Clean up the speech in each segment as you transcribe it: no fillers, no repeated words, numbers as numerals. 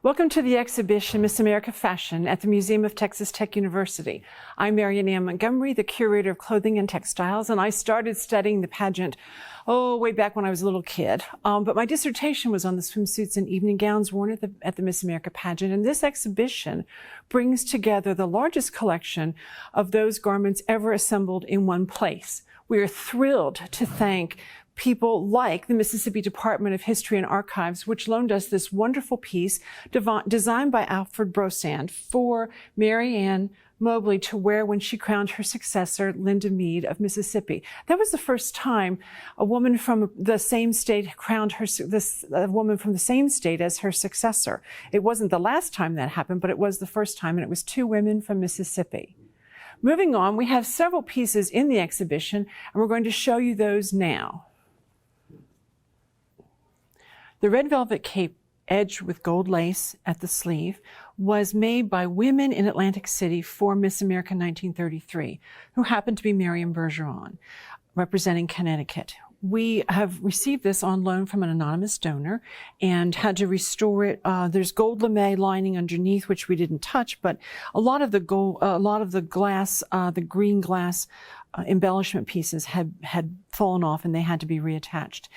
Welcome to the exhibition Miss America Fashion at the Museum of Texas Tech University. I'm Marian Ann Montgomery, the curator of clothing and textiles, and I started studying the pageant, way back when I was a little kid. But my dissertation was on the swimsuits and evening gowns worn at the Miss America pageant, and this exhibition brings together the largest collection of those garments ever assembled in one place. We are thrilled to thank people like the Mississippi Department of History and Archives, which loaned us this wonderful piece designed by Alfred Brosand for Mary Ann Mobley to wear when she crowned her successor, Linda Meade of Mississippi. That was the first time a woman from the same state crowned a woman from the same state as her successor. It wasn't the last time that happened, but it was the first time, and it was two women from Mississippi. Moving on, we have several pieces in the exhibition, and we're going to show you those now. The red velvet cape edged with gold lace at the sleeve was made by women in Atlantic City for Miss America 1933, who happened to be Marion Bergeron, representing Connecticut. We have received this on loan from an anonymous donor and had to restore it. There's gold lame lining underneath, which we didn't touch, but a lot of the glass, the green glass embellishment pieces had fallen off and they had to be reattached.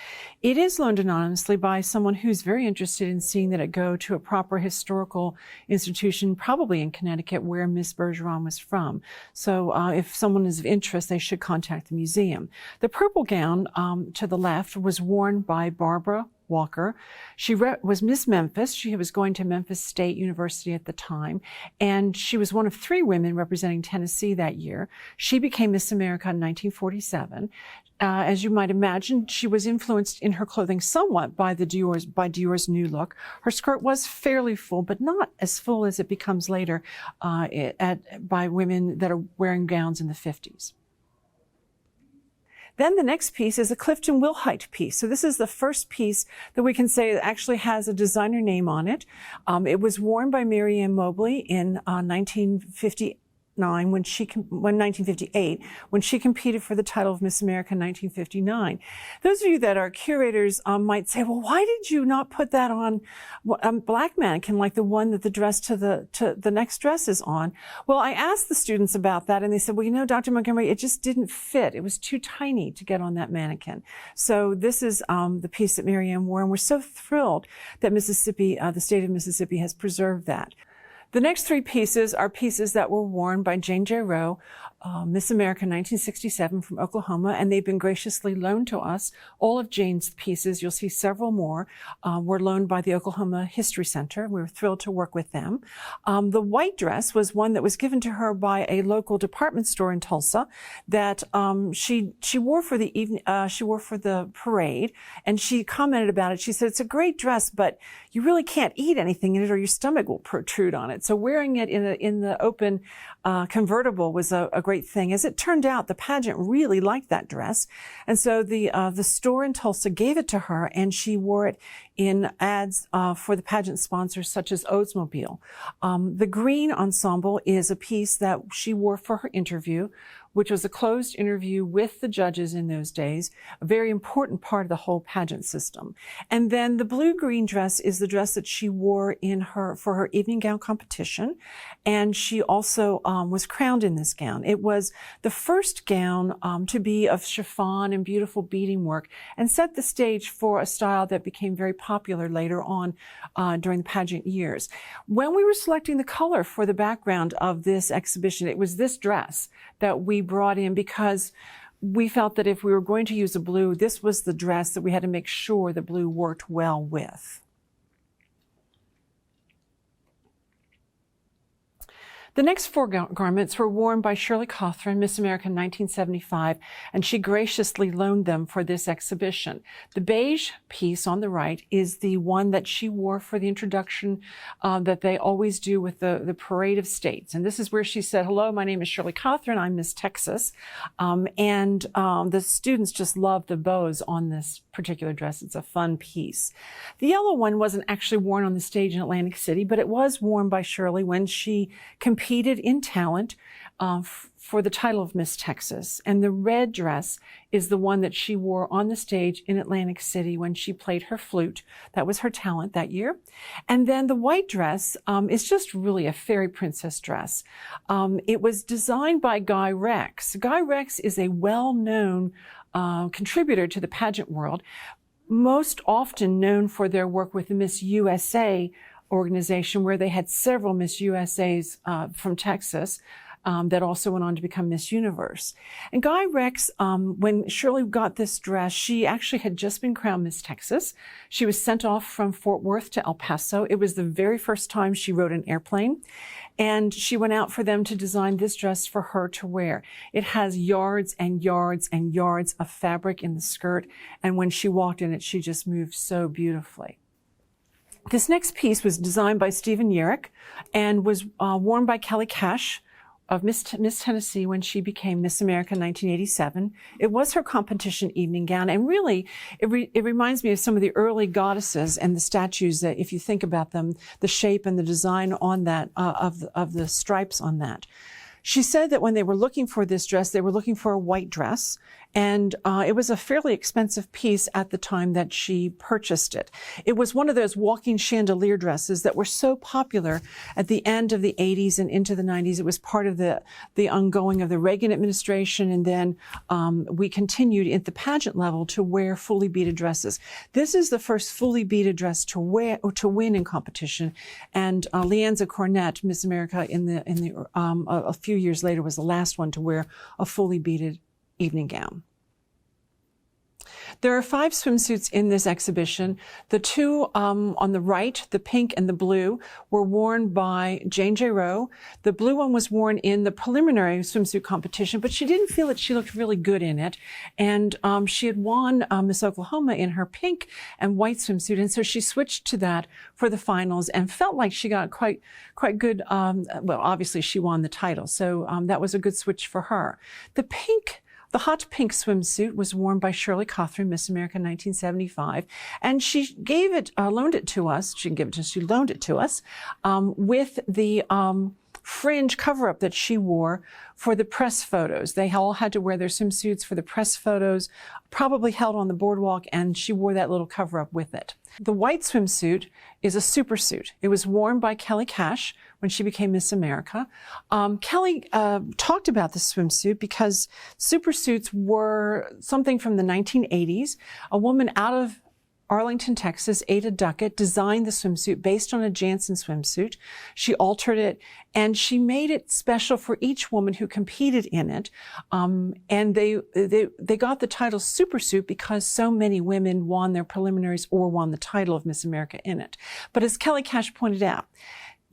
It is loaned anonymously by someone who's very interested in seeing that it go to a proper historical institution, probably in Connecticut, where Miss Bergeron was from. So if someone is of interest, they should contact the museum. The purple gown to the left was worn by Barbara Walker. She was Miss Memphis. She was going to Memphis State University at the time, and she was one of three women representing Tennessee that year. She became Miss America in 1947. As you might imagine, she was influenced in her clothing somewhat by Dior's new look. Her skirt was fairly full, but not as full as it becomes later by women that are wearing gowns in the 50s. Then the next piece is a Clifton Wilhite piece. So this is the first piece that we can say actually has a designer name on it. It was worn by Mary Ann Mobley in 1958, when she competed for the title of Miss America in 1959. Those of you that are curators might say, well, why did you not put that on a black mannequin like the one that the dress to the next dress is on? Well, I asked the students about that, and they said, well, you know, Dr. Montgomery, it just didn't fit. It was too tiny to get on that mannequin. So this is the piece that Mary Ann wore, and we're so thrilled that Mississippi, the state of Mississippi, has preserved that. The next three pieces are pieces that were worn by Jane J. Rowe, Miss America 1967 from Oklahoma, and they've been graciously loaned to us. All of Jane's pieces, you'll see several more, were loaned by the Oklahoma History Center. We were thrilled to work with them. The white dress was one that was given to her by a local department store in Tulsa that she wore for the evening, she wore for the parade, and she commented about it. She said, it's a great dress, but you really can't eat anything in it or your stomach will protrude on it. So wearing it in the open convertible was a great thing. As it turned out, the pageant really liked that dress, and so the store in Tulsa gave it to her, and she wore it in ads for the pageant sponsors such as Oldsmobile. The green ensemble is a piece that she wore for her interview, which was a closed interview with the judges in those days, a very important part of the whole pageant system. And then the blue-green dress is the dress that she wore for her evening gown competition, and she also was crowned in this gown. It was the first gown to be of chiffon and beautiful beading work, and set the stage for a style that became very popular later on during the pageant years. When we were selecting the color for the background of this exhibition, it was this dress that we brought in because we felt that if we were going to use a blue, this was the dress that we had to make sure the blue worked well with. The next four garments were worn by Shirley Cawthron, Miss America 1975, and she graciously loaned them for this exhibition. The beige piece on the right is the one that she wore for the introduction that they always do with the Parade of States. And this is where she said, hello, my name is Shirley Cawthron, I'm Miss Texas. The students just love the bows on this particular dress. It's a fun piece. The yellow one wasn't actually worn on the stage in Atlantic City, but it was worn by Shirley when she competed competed in talent for the title of Miss Texas. And the red dress is the one that she wore on the stage in Atlantic City when she played her flute. That was her talent that year. And then the white dress is just really a fairy princess dress. It was designed by Guy Rex. Guy Rex is a well-known contributor to the pageant world, most often known for their work with the Miss USA organization, where they had several Miss USAs from Texas that also went on to become Miss Universe. And Guy Rex, when Shirley got this dress, she actually had just been crowned Miss Texas. She was sent off from Fort Worth to El Paso. It was the very first time she rode an airplane. And she went out for them to design this dress for her to wear. It has yards and yards and yards of fabric in the skirt. And when she walked in it, she just moved so beautifully. This next piece was designed by Stephen Yerrick and was worn by Kelly Cash of Miss Tennessee when she became Miss America in 1987. It was her competition evening gown, and really, it reminds me of some of the early goddesses and the statues that, if you think about them, the shape and the design on that, of the stripes on that. She said that when they were looking for this dress, they were looking for a white dress, and it was a fairly expensive piece at the time that she purchased it. It was one of those walking chandelier dresses that were so popular at the end of the 80s and into the 90s. It was part of the ongoing of the Reagan administration, and then we continued at the pageant level to wear fully beaded dresses. This is the first fully beaded dress to win in competition, and Leanza Cornett, Miss America a few years later, was the last one to wear a fully beaded evening gown. There are 5 swimsuits in this exhibition. The two on the right, the pink and the blue, were worn by Jane J. Rowe. The blue one was worn in the preliminary swimsuit competition, but she didn't feel that she looked really good in it. And she had won Miss Oklahoma in her pink and white swimsuit, and so she switched to that for the finals and felt like she got quite good. Well, obviously she won the title, so that was a good switch for her. The hot pink swimsuit was worn by Shirley Cothran, Miss America 1975, and she loaned it to us. She didn't give it to us, she loaned it to us with the fringe cover-up that she wore for the press photos. They all had to wear their swimsuits for the press photos, probably held on the boardwalk, and she wore that little cover-up with it. The white swimsuit is a super suit. It was worn by Kelly Cash when she became Miss America. Kelly talked about this swimsuit because super suits were something from the 1980s. A woman out of Arlington, Texas, Ada Duckett, designed the swimsuit based on a Jansen swimsuit. She altered it, and she made it special for each woman who competed in it. And they got the title Supersuit because so many women won their preliminaries or won the title of Miss America in it. But as Kelly Cash pointed out,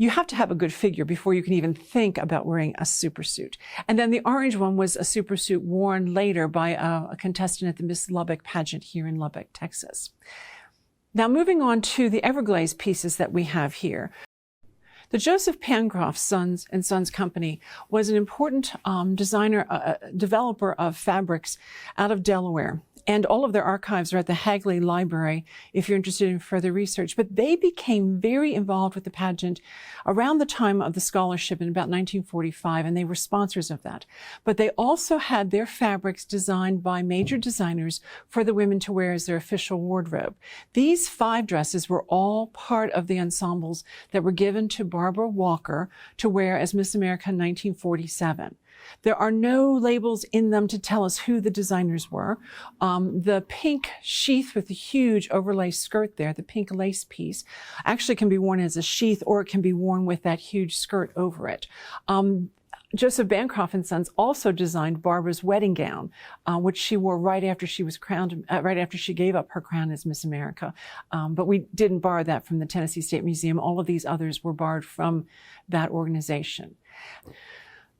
you have to have a good figure before you can even think about wearing a supersuit. And then the orange one was a supersuit worn later by a contestant at the Miss Lubbock pageant here in Lubbock, Texas. Now moving on to the Everglaze pieces that we have here. The Joseph Pancroft Sons & Sons Company was an important developer of fabrics out of Delaware. And all of their archives are at the Hagley Library if you're interested in further research. But they became very involved with the pageant around the time of the scholarship in about 1945, and they were sponsors of that. But they also had their fabrics designed by major designers for the women to wear as their official wardrobe. These 5 dresses were all part of the ensembles that were given to Barbara Walker to wear as Miss America in 1947. There are no labels in them to tell us who the designers were. The pink sheath with the huge overlay skirt there, the pink lace piece, actually can be worn as a sheath, or it can be worn with that huge skirt over it. Joseph Bancroft and Sons also designed Barbara's wedding gown, which she wore right after she was crowned, right after she gave up her crown as Miss America. But we didn't borrow that from the Tennessee State Museum. All of these others were borrowed from that organization.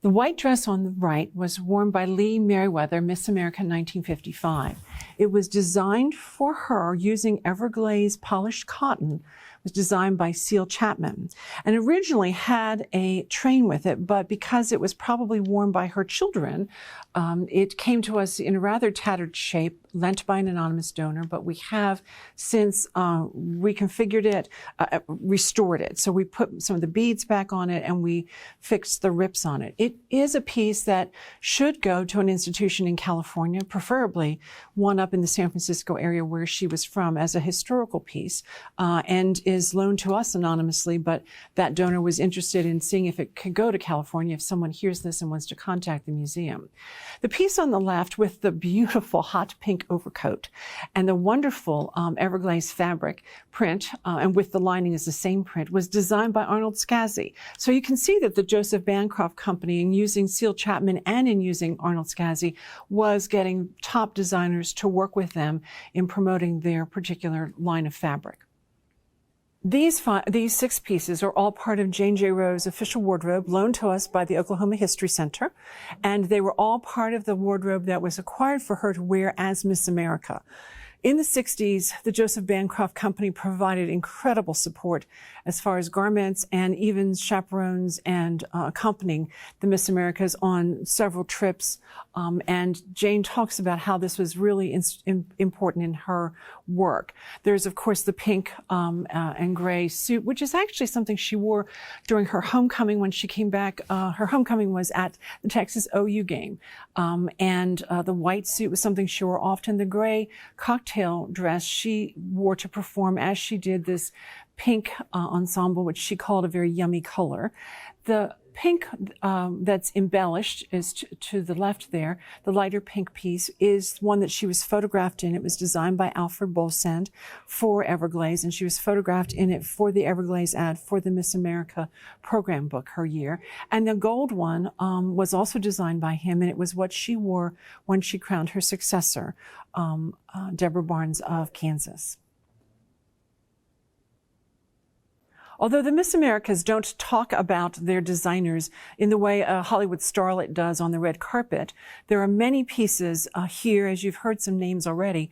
The white dress on the right was worn by Lee Merriweather, Miss America 1955. It was designed for her using Everglades polished cotton. It was designed by Seal Chapman and originally had a train with it, but because it was probably worn by her children, it came to us in a rather tattered shape, lent by an anonymous donor, but we have since reconfigured it, restored it. So we put some of the beads back on it and we fixed the rips on it. It is a piece that should go to an institution in California, preferably one up in the San Francisco area where she was from, as a historical piece, and is loaned to us anonymously, but that donor was interested in seeing if it could go to California if someone hears this and wants to contact the museum. The piece on the left with the beautiful hot pink overcoat and the wonderful Everglades fabric print, and with the lining is the same print, was designed by Arnold Scazzi. So you can see that the Joseph Bancroft Company, in using Seal Chapman and in using Arnold Scazzi, was getting top designers to work with them in promoting their particular line of fabric. These 6 pieces are all part of Jane J. Rowe's official wardrobe loaned to us by the Oklahoma History Center, and they were all part of the wardrobe that was acquired for her to wear as Miss America. In the 60s, the Joseph Bancroft Company provided incredible support as far as garments and even chaperones and accompanying the Miss Americas on several trips. And Jane talks about how this was really important in her work. There's, of course, the pink and gray suit, which is actually something she wore during her homecoming when she came back. Her homecoming was at the Texas OU game. And the white suit was something she wore often. The gray cocktail dress she wore to perform as she did this pink ensemble, which she called a very yummy color. The pink that's embellished is to the left there. The lighter pink piece is one that she was photographed in. It was designed by Alfred Bolsand for Everglades, and she was photographed in it for the Everglades ad for the Miss America program book her year. And the gold one was also designed by him, and it was what she wore when she crowned her successor, Deborah Barnes of Kansas. Although the Miss Americas don't talk about their designers in the way a Hollywood starlet does on the red carpet, there are many pieces here, as you've heard some names already,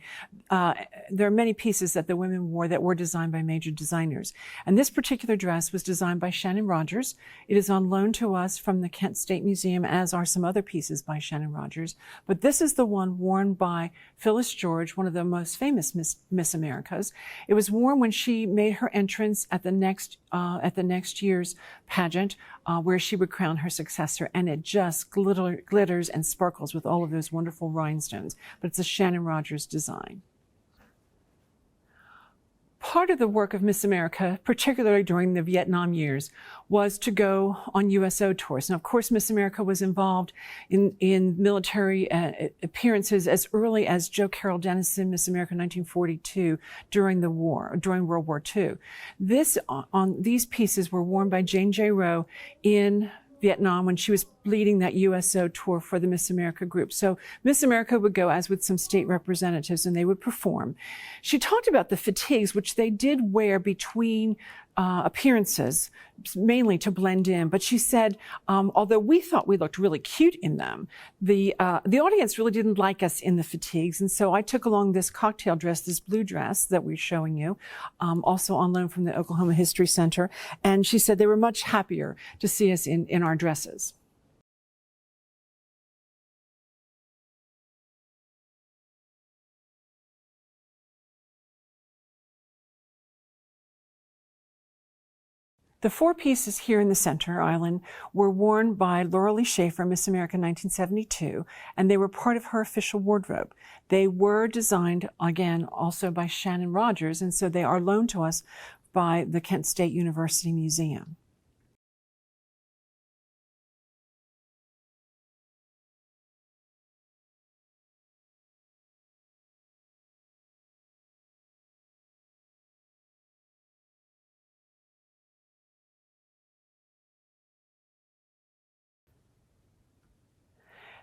there are many pieces that the women wore that were designed by major designers. And this particular dress was designed by Shannon Rogers. It is on loan to us from the Kent State Museum, as are some other pieces by Shannon Rogers. But this is the one worn by Phyllis George, one of the most famous Miss Americas. It was worn when she made her entrance at the next year's pageant, where she would crown her successor, and it just glitters and sparkles with all of those wonderful rhinestones. But it's a Shannon Rogers design. Part of the work of Miss America, particularly during the Vietnam years, was to go on USO tours. Now, of course, Miss America was involved in military appearances as early as Joe Carroll Dennison, Miss America 1942, during World War II. These pieces were worn by Jane J. Rowe in Vietnam when she was leading that USO tour for the Miss America group. So Miss America would go, as with some state representatives, and they would perform. She talked about the fatigues, which they did wear between appearances, mainly to blend in. But she said, although we thought we looked really cute in them, the audience really didn't like us in the fatigues. And so I took along this cocktail dress, this blue dress that we're showing you, also on loan from the Oklahoma History Center. And she said they were much happier to see us in our dresses. The 4 pieces here in the center island were worn by Laura Lee Schaefer, Miss America 1972, and they were part of her official wardrobe. They were designed, again, also by Shannon Rogers, and so they are loaned to us by the Kent State University Museum.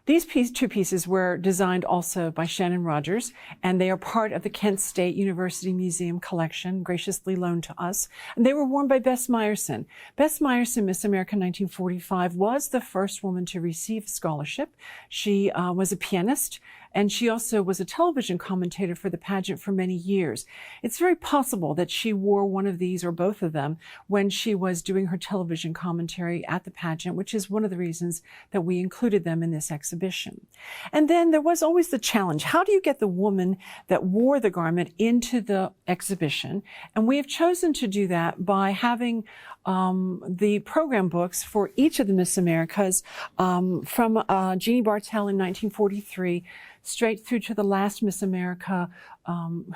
These two pieces were designed also by Shannon Rogers, and they are part of the Kent State University Museum collection, graciously loaned to us. And they were worn by Bess Meyerson. Bess Meyerson, Miss America 1945, was the first woman to receive a scholarship. She was a pianist, and she also was a television commentator for the pageant for many years. It's very possible that she wore one of these or both of them when she was doing her television commentary at the pageant, which is one of the reasons that we included them in this exhibition. And then there was always the challenge. How do you get the woman that wore the garment into the exhibition? And we have chosen to do that by having the program books for each of the Miss Americas from Jeannie Bartell in 1943 straight through to the last Miss America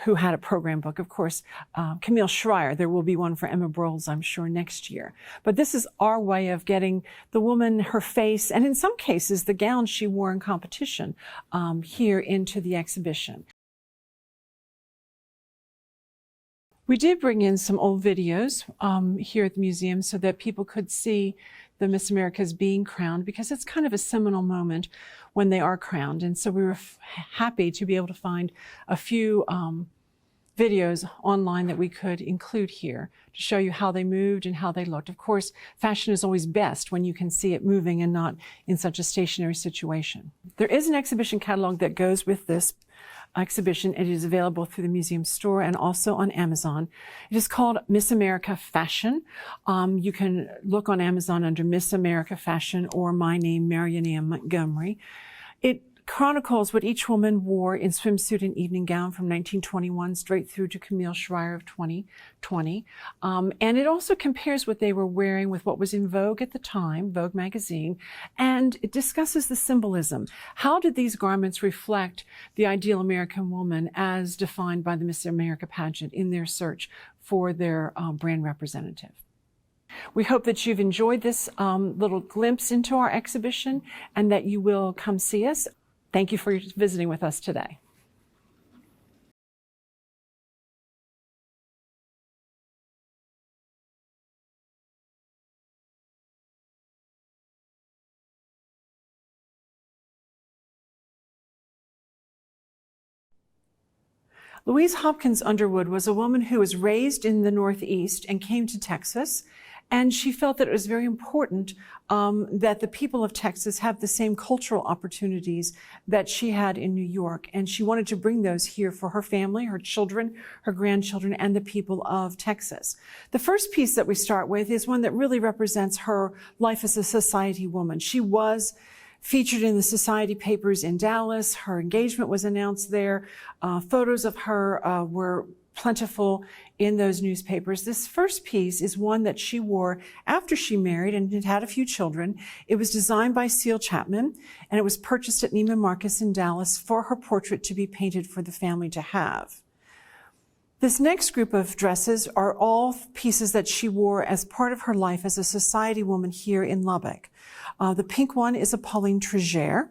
who had a program book. Of course, Camille Schreier. There will be one for Emma Broles, I'm sure, next year. But this is our way of getting the woman, her face, and in some cases, the gown she wore in competition here into the exhibition. We did bring in some old videos here at the museum so that people could see the Miss Americas being crowned, because it's kind of a seminal moment when they are crowned. And so we were happy to be able to find a few videos online that we could include here to show you how they moved and how they looked. Of course, fashion is always best when you can see it moving and not in such a stationary situation. There is an exhibition catalog that goes with this exhibition. It is available through the museum store and also on Amazon. It is called Miss America Fashion. You can look on Amazon under Miss America Fashion or my name, Marian Ann Montgomery. It chronicles what each woman wore in swimsuit and evening gown from 1921 straight through to Camille Schreier of 2020. And it also compares what they were wearing with what was in Vogue at the time, Vogue magazine, and it discusses the symbolism. How did these garments reflect the ideal American woman as defined by the Miss America pageant in their search for their brand representative? We hope that you've enjoyed this little glimpse into our exhibition and that you will come see us. Thank you for visiting with us today. Louise Hopkins Underwood was a woman who was raised in the Northeast and came to Texas. And she felt that it was very important that the people of Texas have the same cultural opportunities that she had in New York. And she wanted to bring those here for her family, her children, her grandchildren, and the people of Texas. The first piece that we start with is one that really represents her life as a society woman. She was featured in the society papers in Dallas. Her engagement was announced there. Photos of her were plentiful in those newspapers. This first piece is one that she wore after she married and had a few children. It was designed by Seal Chapman, and it was purchased at Neiman Marcus in Dallas for her portrait to be painted for the family to have. This next group of dresses are all pieces that she wore as part of her life as a society woman here in Lubbock. The pink one is a Pauline Trégère.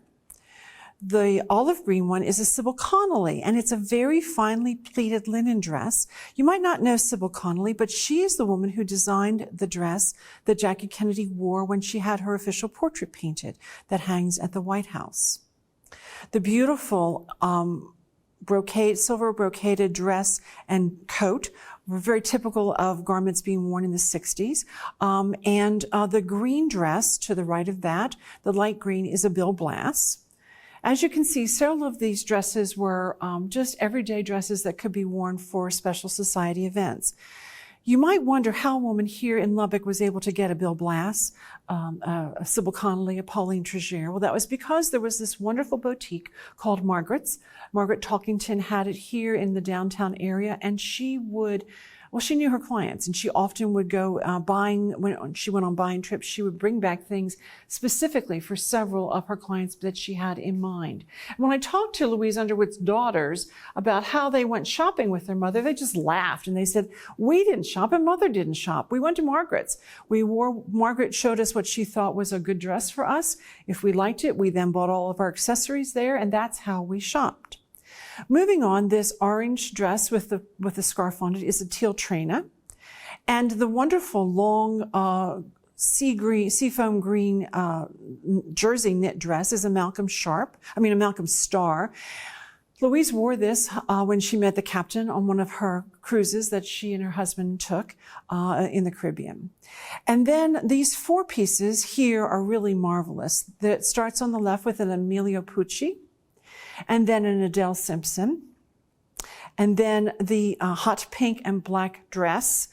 The olive green one is a Sybil Connolly, and it's a very finely pleated linen dress. You might not know Sybil Connolly, but she is the woman who designed the dress that Jackie Kennedy wore when she had her official portrait painted that hangs at the White House. The beautiful silver brocaded dress and coat were very typical of garments being worn in the 60s. And the green dress to the right of that, the light green, is a Bill Blass. As you can see, several of these dresses were just everyday dresses that could be worn for special society events. You might wonder how a woman here in Lubbock was able to get a Bill Blass, a Sybil Connolly, a Pauline Trégère. Well, that was because there was this wonderful boutique called Margaret's. Margaret Talkington had it here in the downtown area, and she knew her clients, and she often would go when she went on buying trips, she would bring back things specifically for several of her clients that she had in mind. And when I talked to Louise Underwood's daughters about how they went shopping with their mother, they just laughed and they said, "We didn't shop and Mother didn't shop. We went to Margaret's. Margaret showed us what she thought was a good dress for us. If we liked it, we then bought all of our accessories there, and that's how we shopped." Moving on, this orange dress with the scarf on it is a teal traina. And the wonderful long seafoam green jersey knit dress is a Malcolm Star. Louise wore this when she met the captain on one of her cruises that she and her husband took in the Caribbean. And then these 4 pieces here are really marvelous. It starts on the left with an Emilio Pucci, and then an Adele Simpson, and then the hot pink and black dress.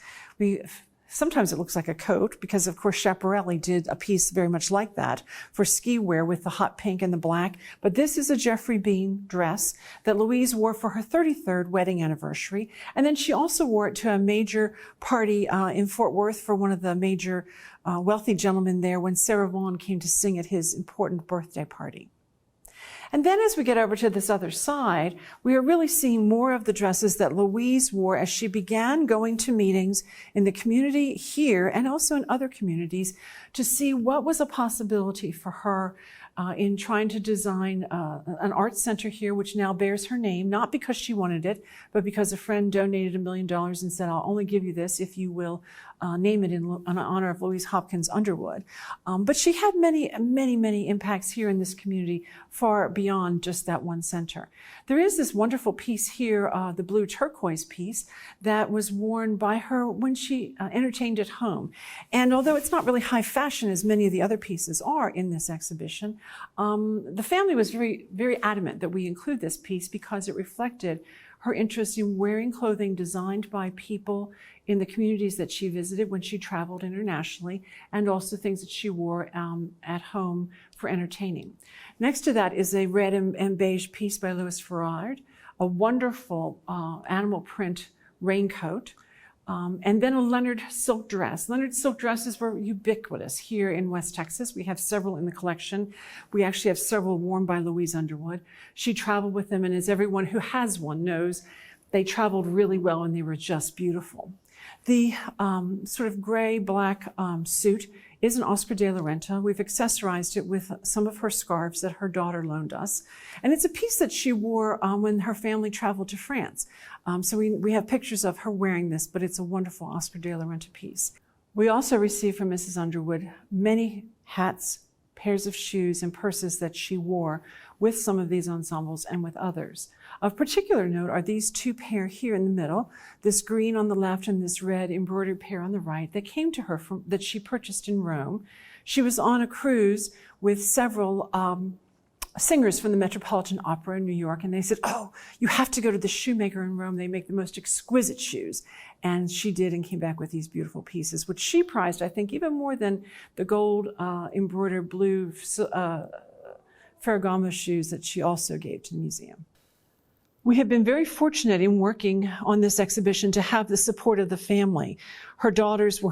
Sometimes it looks like a coat because, of course, Schiaparelli did a piece very much like that for ski wear with the hot pink and the black. But this is a Jeffrey Bean dress that Louise wore for her 33rd wedding anniversary. And then she also wore it to a major party in Fort Worth for one of the major wealthy gentlemen there when Sarah Vaughan came to sing at his important birthday party. And then as we get over to this other side, we are really seeing more of the dresses that Louise wore as she began going to meetings in the community here and also in other communities to see what was a possibility for her in trying to design an art center here, which now bears her name, not because she wanted it, but because a friend donated $1 million and said, I'll only give you this if you will name it in honor of Louise Hopkins Underwood. But she had many, many, many impacts here in this community far beyond just that one center. There is this wonderful piece here, the blue turquoise piece, that was worn by her when she entertained at home. And although it's not really high fashion as many of the other pieces are in this exhibition, the family was very, very adamant that we include this piece because it reflected her interest in wearing clothing designed by people in the communities that she visited when she traveled internationally, and also things that she wore at home for entertaining. Next to that is a red and beige piece by Louis Farrard, a wonderful animal print raincoat, and then a Leonard silk dress. Leonard silk dresses were ubiquitous here in West Texas. We have several in the collection. We actually have several worn by Louise Underwood. She traveled with them, and as everyone who has one knows, they traveled really well and they were just beautiful. The sort of gray-black suit is an Oscar de la Renta. We've accessorized it with some of her scarves that her daughter loaned us. And it's a piece that she wore when her family traveled to France. So we have pictures of her wearing this, but it's a wonderful Oscar de la Renta piece. We also received from Mrs. Underwood many hats, pairs of shoes, and purses that she wore with some of these ensembles and with others. Of particular note are these 2 pair here in the middle, this green on the left and this red embroidered pair on the right that came to her that she purchased in Rome. She was on a cruise with several singers from the Metropolitan Opera in New York, and they said, oh, you have to go to the shoemaker in Rome. They make the most exquisite shoes. And she did and came back with these beautiful pieces, which she prized, I think, even more than the gold embroidered blue Ferragamo shoes that she also gave to the museum. We have been very fortunate in working on this exhibition to have the support of the family. Her daughters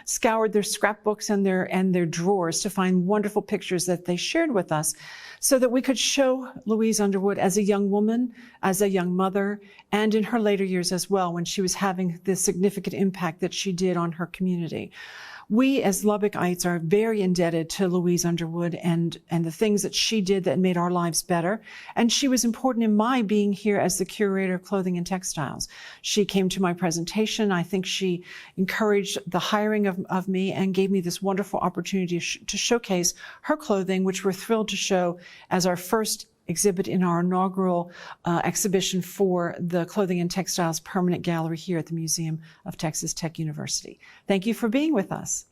scoured their scrapbooks and their drawers to find wonderful pictures that they shared with us so that we could show Louise Underwood as a young woman, as a young mother, and in her later years as well when she was having the significant impact that she did on her community. We as Lubbockites are very indebted to Louise Underwood and the things that she did that made our lives better. And she was important in my being here as the curator of clothing and textiles. She came to my presentation. I think she encouraged the hiring of me and gave me this wonderful opportunity to showcase her clothing, which we're thrilled to show as our first exhibit in our inaugural exhibition for the Clothing and Textiles Permanent Gallery here at the Museum of Texas Tech University. Thank you for being with us.